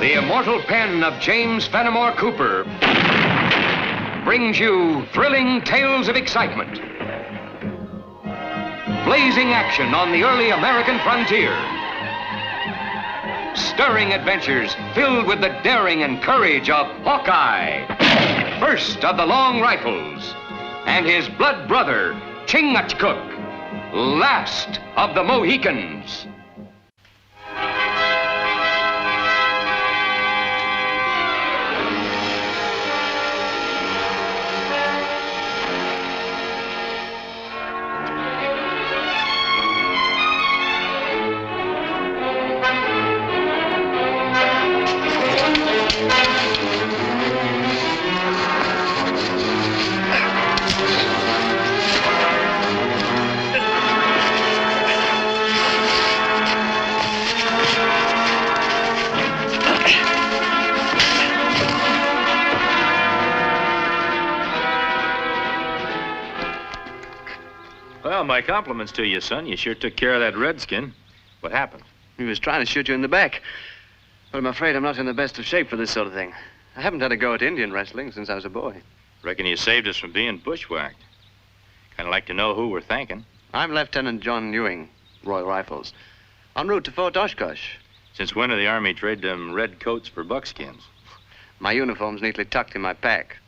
The immortal pen of James Fenimore Cooper brings you thrilling tales of excitement, blazing action on the early American frontier, stirring adventures filled with the daring and courage of Hawkeye, first of the long rifles, and his blood brother, Chingachgook, last of the Mohicans. Well, my compliments to you, son. You sure took care of that redskin. What happened? He was trying to shoot you in the back. But I'm afraid I'm not in the best of shape for this sort of thing. I haven't had a go at Indian wrestling since I was a boy. Reckon you saved us from being bushwhacked. Kind of like to know who we're thanking. I'm Lieutenant John Ewing, Royal Rifles. En route to Fort Oshkosh. Since when did the Army trade them red coats for buckskins? My uniform's neatly tucked in my pack.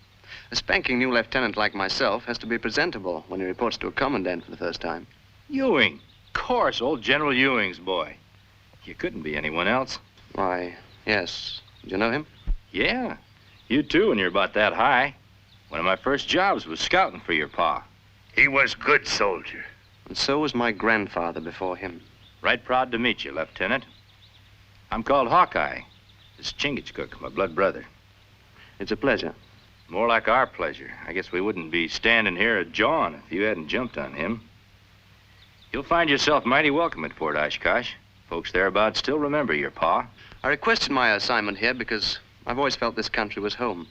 A spanking new lieutenant like myself has to be presentable when he reports to a commandant for the first time. Ewing. Of course, old General Ewing's boy. You couldn't be anyone else. Why, yes. Did you know him? Yeah. You too, when you're about that high. One of my first jobs was scouting for your pa. He was good soldier. And so was my grandfather before him. Right proud to meet you, Lieutenant. I'm called Hawkeye. This is Chingachgook, my blood brother. It's a pleasure. More like our pleasure. I guess we wouldn't be standing here at John if you hadn't jumped on him. You'll find yourself mighty welcome at Fort Oshkosh. Folks thereabouts still remember your pa. I requested my assignment here because I've always felt this country was home.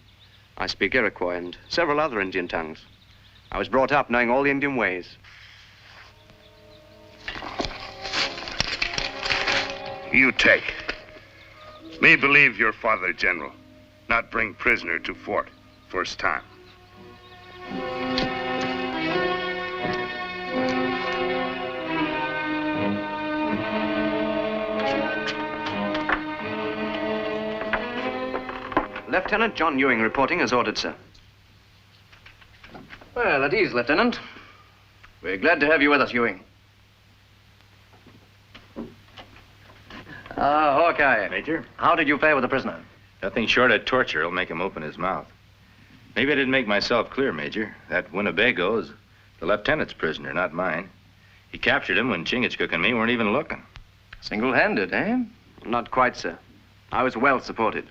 I speak Iroquois and several other Indian tongues. I was brought up knowing all the Indian ways. You take. Me believe your father, General. Not bring prisoner to fort. First time. Lieutenant John Ewing reporting as ordered, sir. Well, at ease, Lieutenant. We're glad to have you with us, Ewing. Hawkeye. Major? How did you fare with the prisoner? Nothing short of torture will make him open his mouth. Maybe I didn't make myself clear, Major. That Winnebago is the lieutenant's prisoner, not mine. He captured him when Chingachgook and me weren't even looking. Single-handed, eh? Not quite, sir. I was well supported.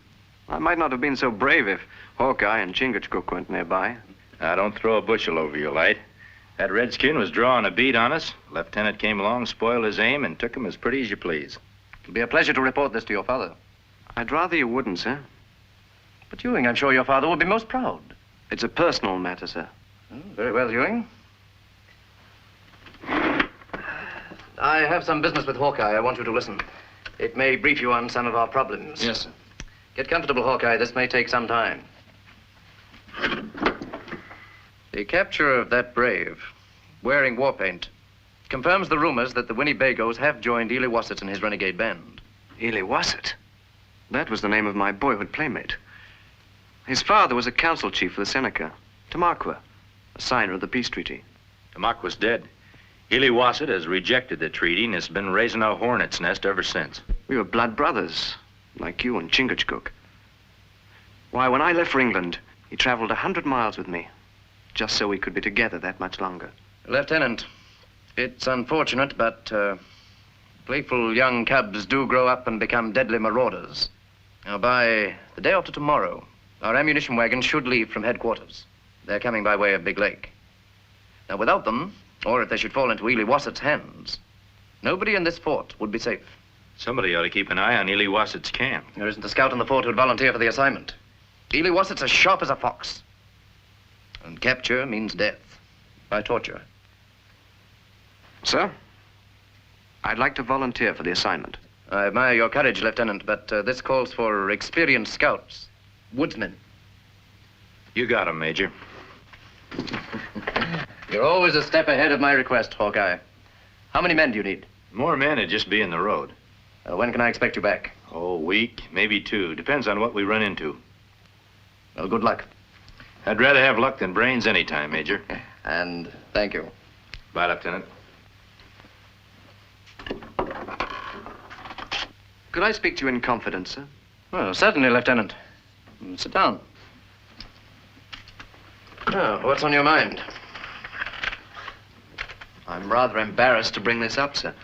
I might not have been so brave if Hawkeye and Chingachgook weren't nearby. Now, don't throw a bushel over your light. That redskin was drawing a bead on us. Lieutenant came along, spoiled his aim, and took him as pretty as you please. It'll be a pleasure to report this to your father. I'd rather you wouldn't, sir. But, Ewing, I'm sure your father would be most proud. It's a personal matter, sir. Oh, very well, Ewing. I have some business with Hawkeye. I want you to listen. It may brief you on some of our problems. Yes, sir. Get comfortable, Hawkeye. This may take some time. The capture of that brave, wearing war paint, confirms the rumors that the Winnebagos have joined Eliwasset and his renegade band. Eliwasset? That was the name of my boyhood playmate. His father was a council chief for the Seneca, Tamaqua, a signer of the peace treaty. Tamaqua's dead. Eliwasset has rejected the treaty and has been raising a hornet's nest ever since. We were blood brothers, like you and Chingachgook. Why, when I left for England, he traveled 100 miles with me, just so we could be together that much longer. Lieutenant, it's unfortunate, but playful young cubs do grow up and become deadly marauders. Now, by the day after tomorrow, our ammunition wagons should leave from headquarters. They're coming by way of Big Lake. Now, without them, or if they should fall into Eliwasset's hands, nobody in this fort would be safe. Somebody ought to keep an eye on Eliwasset's camp. There isn't a scout in the fort who'd volunteer for the assignment. Eliwasset's as sharp as a fox. And capture means death by torture. Sir, I'd like to volunteer for the assignment. I admire your courage, Lieutenant, but this calls for experienced scouts, woodsmen. You got him, Major. You're always a step ahead of my request, Hawkeye. How many men do you need? More men would just be in the road. When can I expect you back? Oh, a week, maybe 2. Depends on what we run into. Well, good luck. I'd rather have luck than brains any time, Major. And thank you. Bye, Lieutenant. Could I speak to you in confidence, sir? Well, certainly, Lieutenant. Sit down. Oh, what's on your mind? I'm rather embarrassed to bring this up, sir.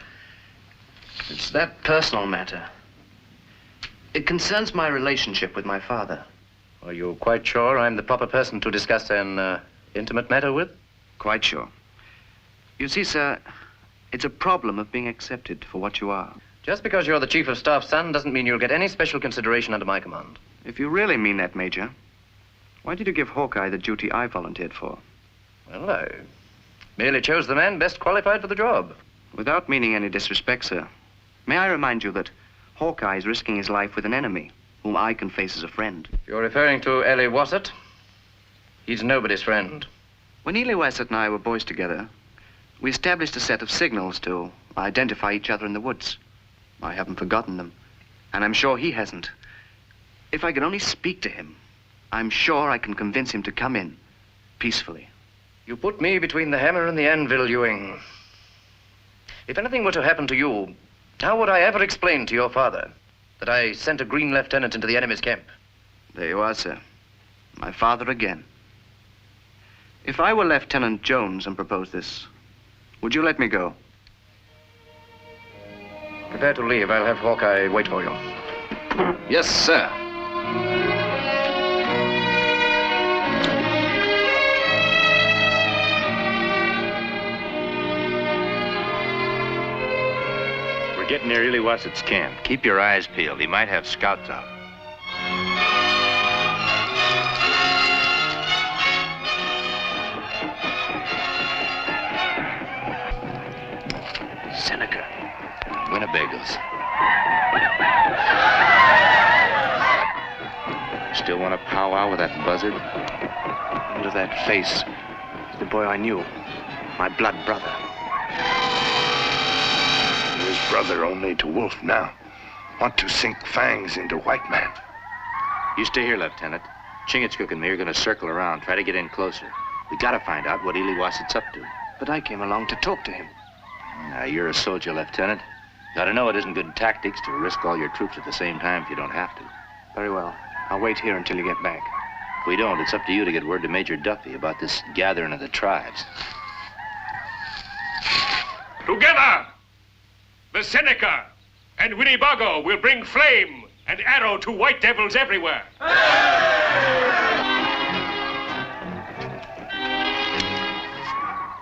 It's that personal matter. It concerns my relationship with my father. Are you quite sure I'm the proper person to discuss an intimate matter with? Quite sure. You see, sir, it's a problem of being accepted for what you are. Just because you're the Chief of Staff's son doesn't mean you'll get any special consideration under my command. If you really mean that, Major, why did you give Hawkeye the duty I volunteered for? Well, I merely chose the man best qualified for the job. Without meaning any disrespect, sir, may I remind you that Hawkeye is risking his life with an enemy whom I can face as a friend. If you're referring to Eliwasset, he's nobody's friend. When Eliwasset and I were boys together, we established a set of signals to identify each other in the woods. I haven't forgotten them, and I'm sure he hasn't. If I can only speak to him, I'm sure I can convince him to come in, peacefully. You put me between the hammer and the anvil, Ewing. If anything were to happen to you, how would I ever explain to your father that I sent a green lieutenant into the enemy's camp? There you are, sir. My father again. If I were Lieutenant Jones and proposed this, would you let me go? Prepare to leave. I'll have Hawkeye wait for you. Yes, sir. We're getting near Eliwasset's camp. Keep your eyes peeled. He might have scouts out. Seneca. Winnebagos. Still want to powwow with that buzzard? Under that face, the boy I knew, my blood brother. His brother only to Wolf now. Want to sink fangs into white man. You stay here, Lieutenant. Chingachgook and me are going to circle around, try to get in closer. We got to find out what Eliwasset's up to. But I came along to talk to him. Now, you're a soldier, Lieutenant. Got to know it isn't good tactics to risk all your troops at the same time if you don't have to. Very well. I'll wait here until you get back. If we don't, it's up to you to get word to Major Duffy about this gathering of the tribes. Together, the Seneca and Winnebago will bring flame and arrow to white devils everywhere.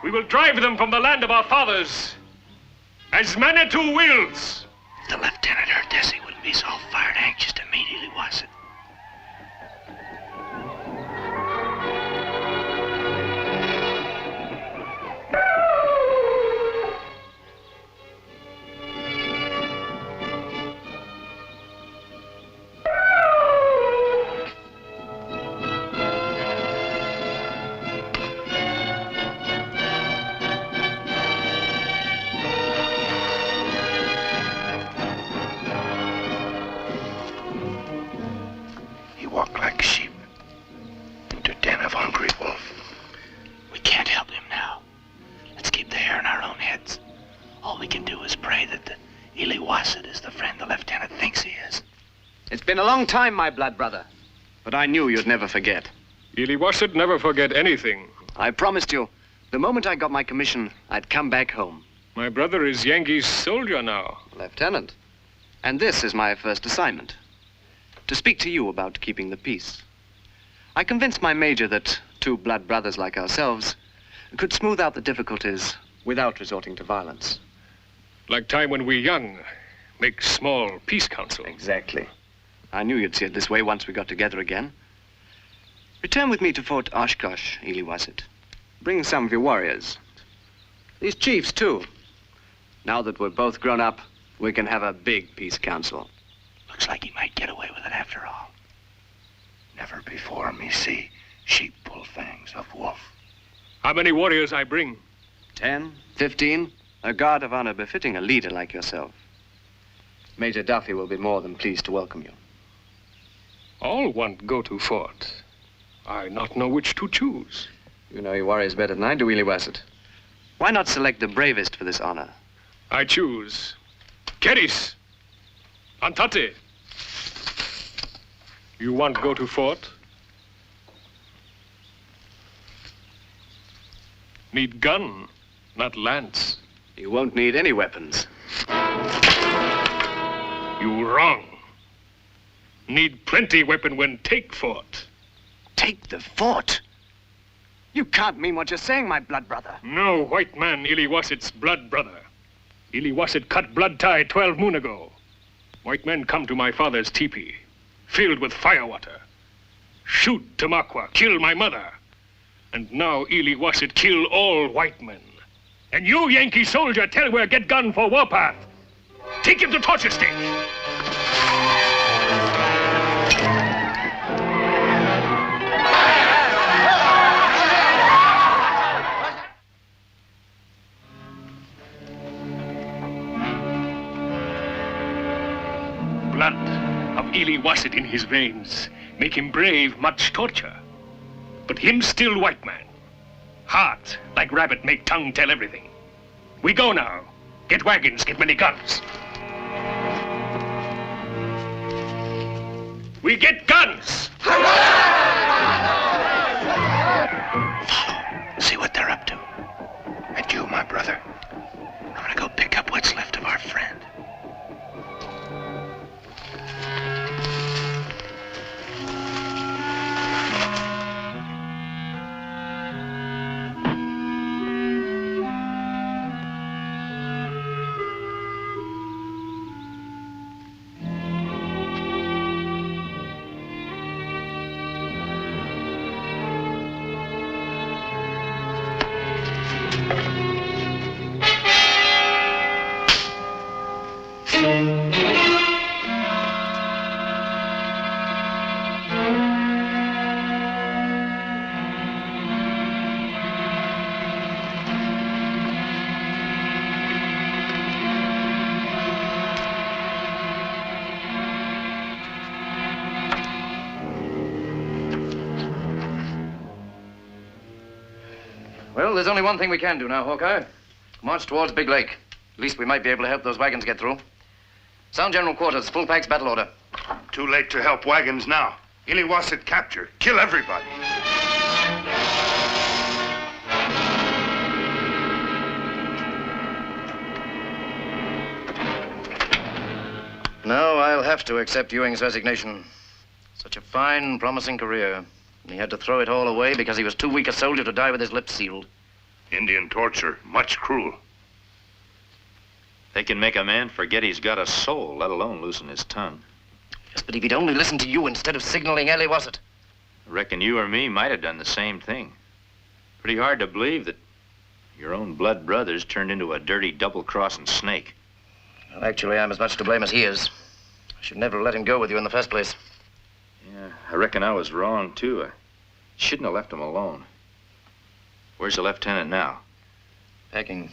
We will drive them from the land of our fathers as Manitou wills. If the lieutenant heard this, he wouldn't be so fired anxious to meet Eliwasset. It's been a long time, my blood brother. But I knew you'd never forget. Eliwasset never forget anything. I promised you, the moment I got my commission, I'd come back home. My brother is Yankee's soldier now. Lieutenant. And this is my first assignment. To speak to you about keeping the peace. I convinced my major that 2 blood brothers like ourselves could smooth out the difficulties without resorting to violence. Like time when we young, make small peace council. Exactly. I knew you'd see it this way once we got together again. Return with me to Fort Oshkosh, Eliwasset. Bring some of your warriors. These chiefs, too. Now that we're both grown up, We can have a big peace council. Looks like he might get away with it after all. Never before me see sheep pull fangs of wolf. How many warriors I bring? 10, 15, a guard of honor befitting a leader like yourself. Major Duffy will be more than pleased to welcome you. All want go to fort. I not know which to choose. You know your warriors better than I do, Eliwasset. Why not select the bravest for this honor? I choose Keris, Antate. You want go to fort? Need gun, not lance. You won't need any weapons. You wrong. Need plenty weapon when take fort. Take the fort? You can't mean what you're saying, my blood brother. No white man Eliwasset's blood brother. Eliwasset cut blood tie 12 moon ago. White men come to my father's teepee, filled with firewater. Shoot Tamakwa, kill my mother. And now Eliwasset kill all white men. And you, Yankee soldier, tell where get gun for warpath. Take him to torture stick. Blood of Eliwasset in his veins make him brave much torture. But him still white man. Hart, like rabbit, make tongue tell everything. We go now. Get wagons, get many guns. We get guns! Follow. See what they're up to. And you, my brother. I'm gonna go pick up what's left of our friend. Well, there's only one thing we can do now, Hawkeye. March towards Big Lake. At least we might be able to help those wagons get through. Sound general quarters, full packs, battle order. Too late to help wagons now. Eliwasset capture. Kill everybody. No, I'll have to accept Ewing's resignation. Such a fine, promising career. And he had to throw it all away because he was too weak a soldier to die with his lips sealed. Indian torture, much cruel. They can make a man forget he's got a soul, let alone loosen his tongue. Yes, but if he'd only listened to you instead of signaling Eliwasset. I reckon you or me might have done the same thing. Pretty hard to believe that your own blood brothers turned into a dirty double-crossing snake. Well, actually, I'm as much to blame as he is. I should never have let him go with you in the first place. Yeah, I reckon I was wrong, too. I shouldn't have left him alone. Where's the lieutenant now? Packing.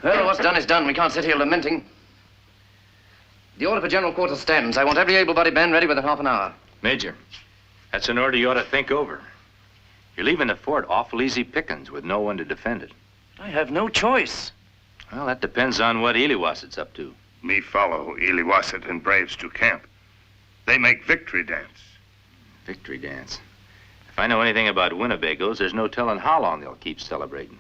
Well, what's done is done. We can't sit here lamenting. The order for general quarters stands. I want every able-bodied man ready within half an hour. Major, that's an order you ought to think over. You're leaving the fort awful easy pickings with no one to defend it. I have no choice. Well, that depends on what Eliwasset's up to. Me follow Eliwasset and braves to camp. They make victory dance. Victory dance. If I know anything about Winnebagos, there's no telling how long they'll keep celebrating.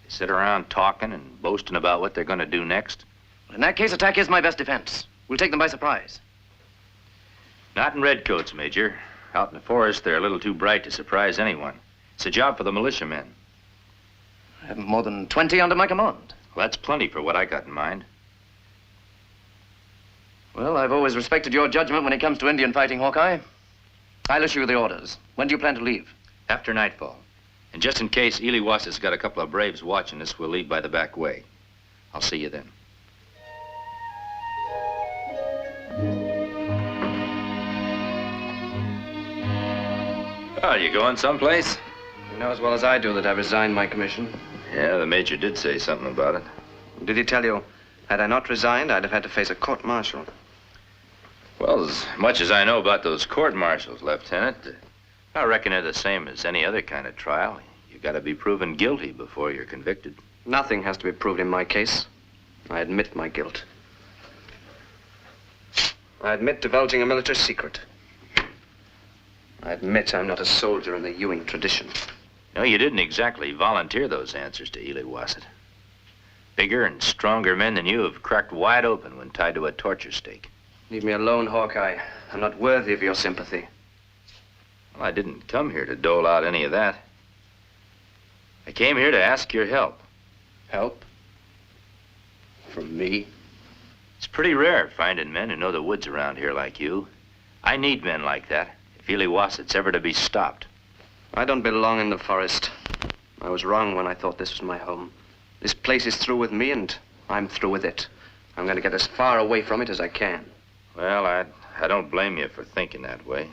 They sit around talking and boasting about what they're going to do next. Well, in that case, attack is my best defense. We'll take them by surprise. Not in redcoats, Major. Out in the forest, they're a little too bright to surprise anyone. It's a job for the militiamen. I have more than 20 under my command. Well, that's plenty for what I got in mind. Well, I've always respected your judgment when it comes to Indian fighting, Hawkeye. I'll issue the orders. When do you plan to leave? After nightfall. And just in case Eliwasset's got a couple of braves watching us, we'll leave by the back way. I'll see you then. Oh, you going someplace? You know as well as I do that I resigned my commission. Yeah, the major did say something about it. Did he tell you, had I not resigned, I'd have had to face a court-martial? Well, as much as I know about those court-martials, Lieutenant, I reckon they're the same as any other kind of trial. You got to be proven guilty before you're convicted. Nothing has to be proved in my case. I admit my guilt. I admit divulging a military secret. I admit I'm not a soldier in the Ewing tradition. No, you didn't exactly volunteer those answers to Eliwasset. Bigger and stronger men than you have cracked wide open when tied to a torture stake. Leave me alone, Hawkeye. I'm not worthy of your sympathy. Well, I didn't come here to dole out any of that. I came here to ask your help. Help? From me? It's pretty rare finding men who know the woods around here like you. I need men like that if Eliwasset's ever to be stopped. I don't belong in the forest. I was wrong when I thought this was my home. This place is through with me, and I'm through with it. I'm going to get as far away from it as I can. Well, I don't blame you for thinking that way,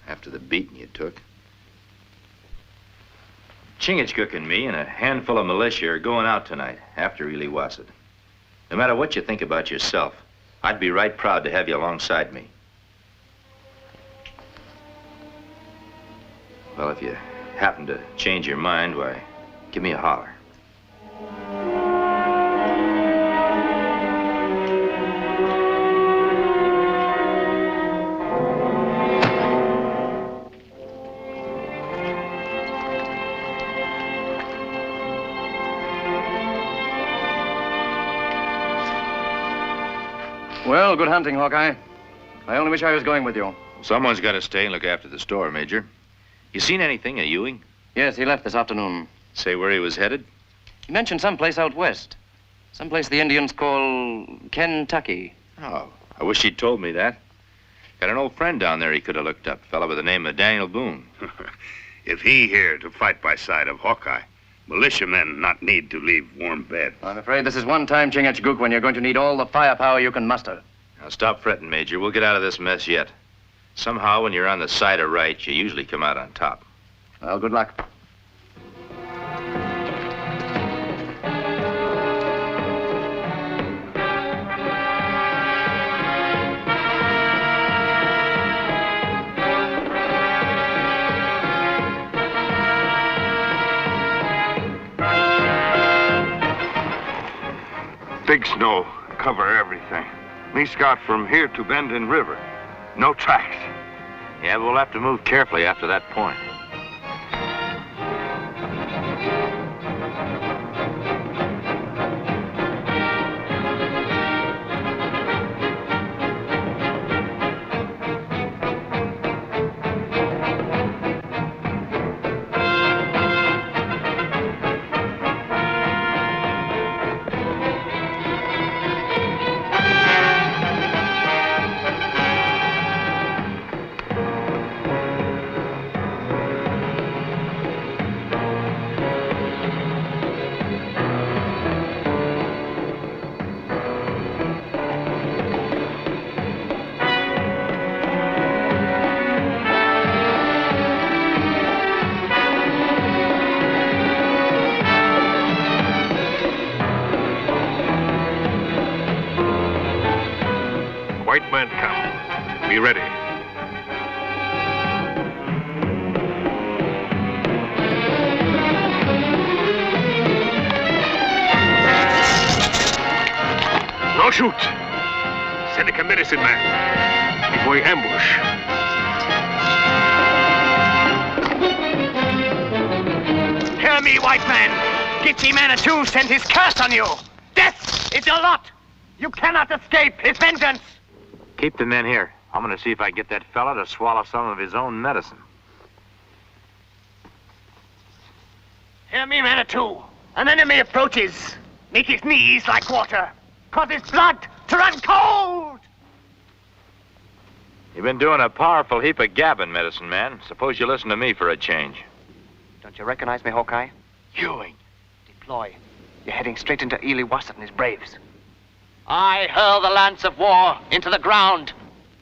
after the beating you took. Chingachgook and me and a handful of militia are going out tonight, after Eliwasset. No matter what you think about yourself, I'd be right proud to have you alongside me. Well, if you happen to change your mind, why, give me a holler. Well, good hunting, Hawkeye. I only wish I was going with you. Someone's got to stay and look after the store, Major. You seen anything of Ewing? Yes, he left this afternoon. Say where he was headed? He mentioned someplace out west. Someplace the Indians call Kentucky. Oh, I wish he'd told me that. Got an old friend down there he could have looked up, a fella by the name of Daniel Boone. If he here to fight by side of Hawkeye, militiamen not need to leave warm bed. I'm afraid this is one time, Chingachgook, when you're going to need all the firepower you can muster. Now stop fretting, Major. We'll get out of this mess yet. Somehow, when you're on the side of right, you usually come out on top. Well, good luck. Big snow cover everything. Me scout from here to Bendin River. No tracks. Yeah, but we'll have to move carefully after that point. White man come. Be ready. No shoot. Seneca medicine man. Before you ambush. Hear me, white man. Gitchy Manitou sent his curse on you. Death is your lot. You cannot escape his vengeance. Keep the men here. I'm going to see if I can get that fella to swallow some of his own medicine. Hear me, Manitou. An enemy approaches. Make his knees like water. Cause his blood to run cold. You've been doing a powerful heap of gabbing, medicine man. Suppose you listen to me for a change. Don't you recognize me, Hawkeye? Ewing. Deploy. You're heading straight into Eliwasset and his braves. I hurl the lance of war into the ground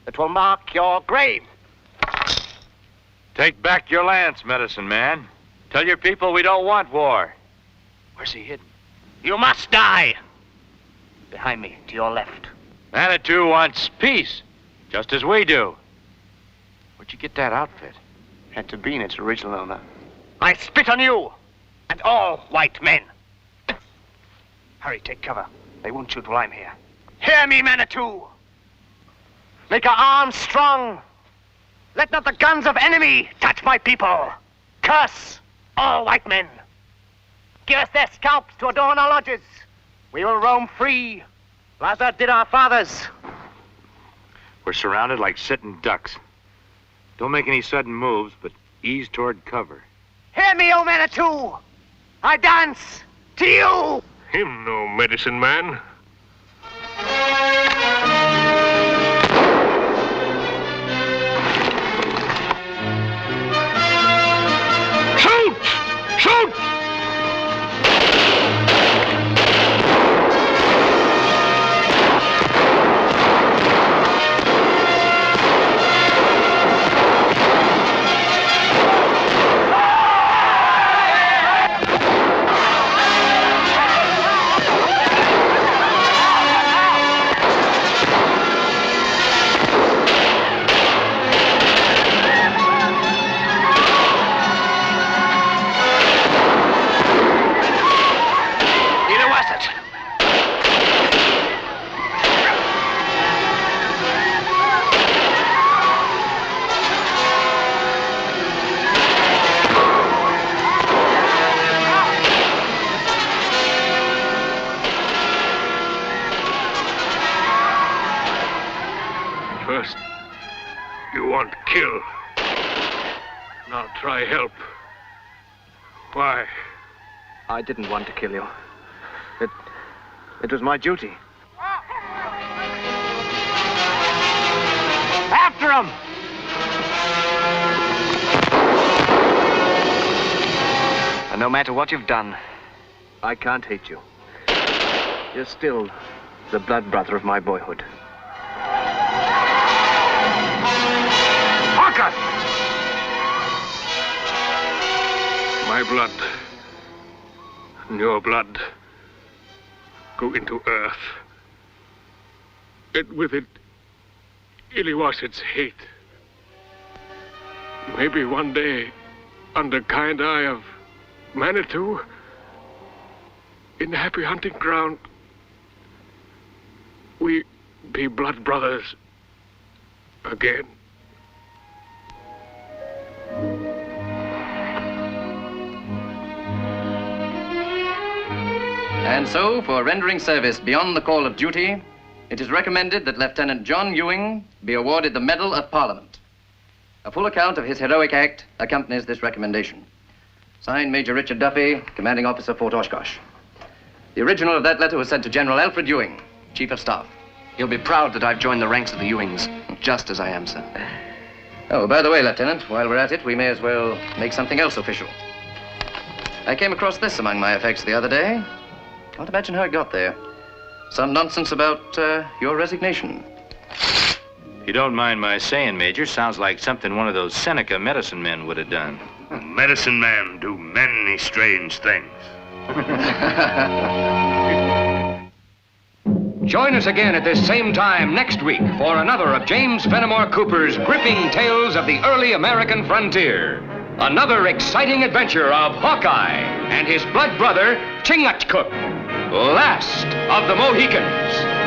that will mark your grave. Take back your lance, medicine man. Tell your people we don't want war. Where's he hidden? You must die. Behind me, to your left. Manitou wants peace, just as we do. Where'd you get that outfit? Had to be in its original owner. I spit on you and all white men. Hurry, take cover. They won't shoot while I'm here. Hear me, Manitou. Make our arms strong. Let not the guns of enemy touch my people. Curse all white men. Give us their scalps to adorn our lodges. We will roam free, as did our fathers. We're surrounded like sitting ducks. Don't make any sudden moves, but ease toward cover. Hear me, O Manitou. I dance to you. Him no medicine man. Shoot! Shoot! First, you want kill. Now try help. Why? I didn't want to kill you. It was my duty. After him! And no matter what you've done, I can't hate you. You're still the blood brother of my boyhood. Hawkeye! My blood and your blood go into earth. And with it, Eliwasset's hate. Maybe one day, under kind eye of Manitou, in the happy hunting ground, we be blood brothers again. And so, for rendering service beyond the call of duty, it is recommended that Lieutenant John Ewing be awarded the Medal of Parliament. A full account of his heroic act accompanies this recommendation. Signed, Major Richard Duffy, Commanding Officer, Fort Oshkosh. The original of that letter was sent to General Alfred Ewing, Chief of Staff. He'll be proud that I've joined the ranks of the Ewings, just as I am, sir. Oh, by the way, Lieutenant, while we're at it, we may as well make something else official. I came across this among my effects the other day. Can't imagine how it got there. Some nonsense about your resignation. If you don't mind my saying, Major, sounds like something one of those Seneca medicine men would have done. Medicine men do many strange things. Join us again at this same time next week for another of James Fenimore Cooper's gripping tales of the early American frontier. Another exciting adventure of Hawkeye and his blood brother, Chingachgook, last of the Mohicans.